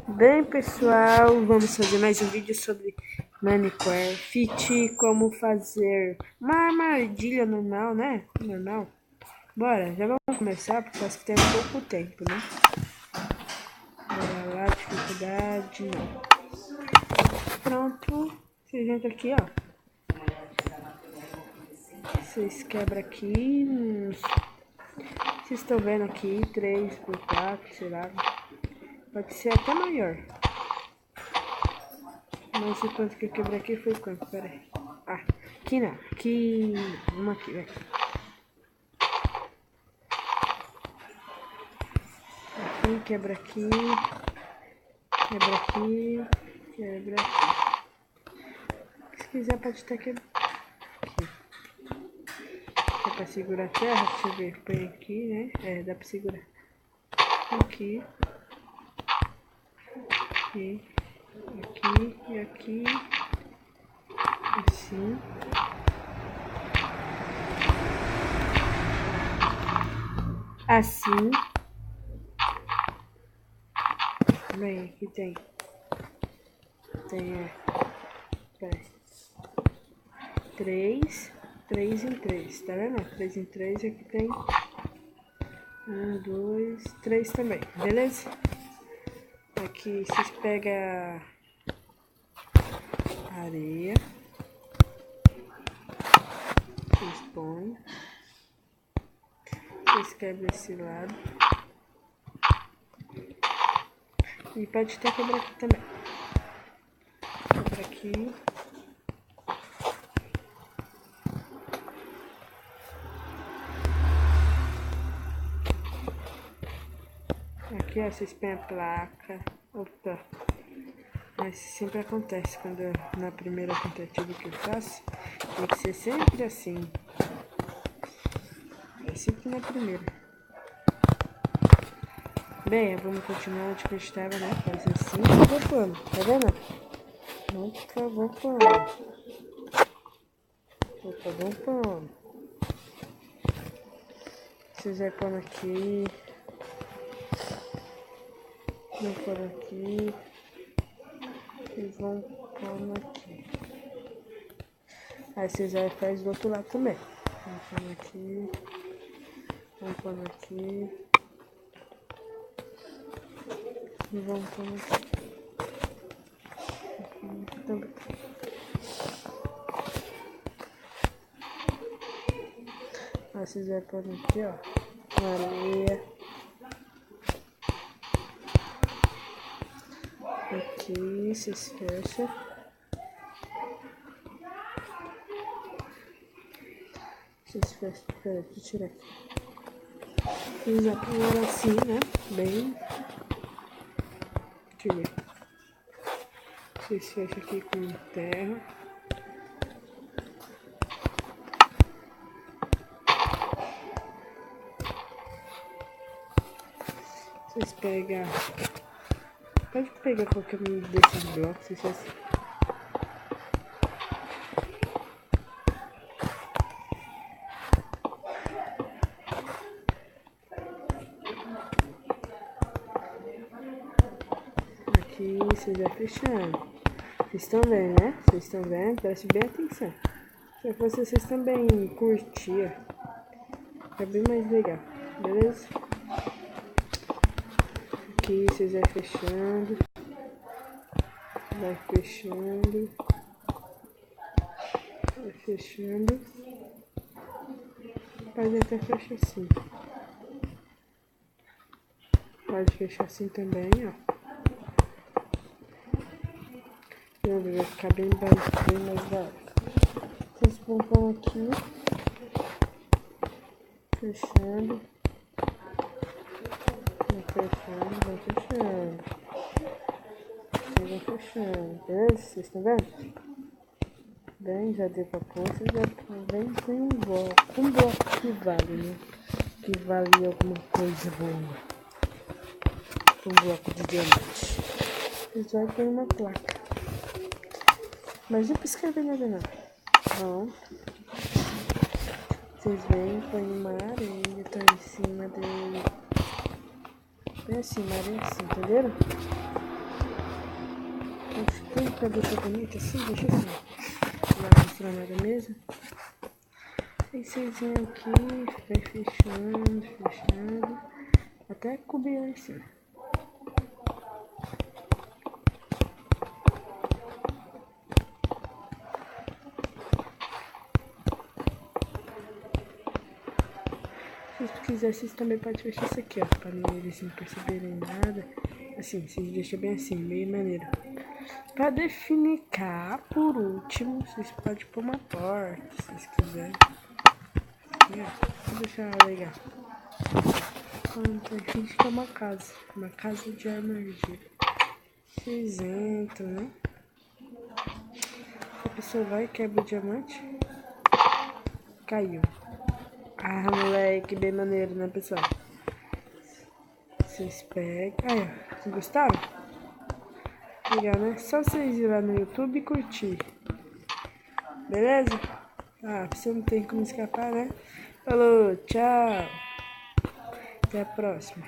Bem, pessoal, vamos fazer mais um vídeo sobre Minecraft, como fazer uma armadilha normal, né? Normal. Bora, já vamos começar, porque acho que tem pouco tempo, né? Bora lá, dificuldade, não. Pronto, vocês entram aqui, ó. Vocês quebram aqui, vocês estão vendo aqui, 3 por 4, sei lá. Pode ser até maior. Mas o quanto que eu quebrei aqui foi quanto? Pera aí. Ah, aqui não. Aqui. Vamos aqui, vai. Aqui, quebra aqui. Quebra aqui. Quebra aqui. Se quiser pode até quebrar. Aqui. É pra segurar a terra? Deixa eu ver. Põe aqui, né? É, dá pra segurar. Aqui. Aqui. Aqui e aqui, assim, assim, bem, aqui tem, peraí, 3 em 3, tá vendo? 3 em 3, aqui tem 1, 2, 3 também, beleza? Aqui vocês pegam areia, vocês põem, vocês quebram esse lado e pode até quebrar aqui também. Quebra aqui. Aqui, ó, vocês põem a placa. Opa! Mas sempre acontece quando na primeira tentativa que eu faço, tem que ser sempre assim. É sempre na primeira. Bem, vamos continuar onde eu estava, né? Faz assim e vou pondo, tá vendo? Nunca vou pondo. Opa, vou pondo. Vocês vão pondo aqui. Vão pondo aqui. E vão pondo aqui. Aí vocês já fazem do outro lado também. Vão pondo aqui. Vão pondo aqui. E vão pondo aqui. Aqui também. Aí vocês vão pondo aqui, ó. Areia. Aqui, vocês fecham. Vocês fecham. Peraí, deixa eu tirar aqui. Fiz a primeira assim, né? Bem. Deixa eu ver. Vocês fecham aqui com terra. Vocês pegam. Pode pegar qualquer um desses blocos, vocês. Aqui, vocês vão fechando. Vocês estão vendo, né? Vocês estão vendo? Preste bem atenção. Se vocês também curtir, é bem mais legal, beleza? Aqui vocês vão fechando. Vai fechando. Vai fechando. Pode até fechar assim. Pode fechar assim também, ó. Vai ficar bem mais da hora. Vocês vão aqui, fechando, vai fechando, vocês vão fechando, beleza? Vocês estão vendo? Bem, já deu pra pôr, vocês já vem com um bloco que vale, né? Que vale alguma coisa boa. Um bloco de diamante. Vocês vão ter uma placa. Mas não precisa escrever nada não. Bom. Vocês veem, põe uma areia, tá em cima dele. Bem assim, Maria, assim, entenderam? Acho que tudo pra deixar bonito assim, deixa assim. Vai mostrar nada mesmo. Aí vocês vêm aqui, vai fechando, fechando, até cobrir lá em cima. Se vocês quiserem, vocês também podem fechar isso aqui, ó, pra eles não perceberem nada. Assim, vocês deixam bem assim, meio maneiro. Pra definir cá, por último, vocês podem pôr uma porta, se vocês quiserem. Aqui, ó, vou deixar legal. Quanto finge que é uma casa de armadilha. Vocês entram, né? A pessoa vai e quebra o diamante. Caiu. Ah, moleque, bem maneiro, né, pessoal? Vocês pegam. Aí, ó. Gostaram? Legal, né? Só vocês ir lá no YouTube e curtir. Beleza? Ah, você não tem como escapar, né? Falou, tchau. Até a próxima.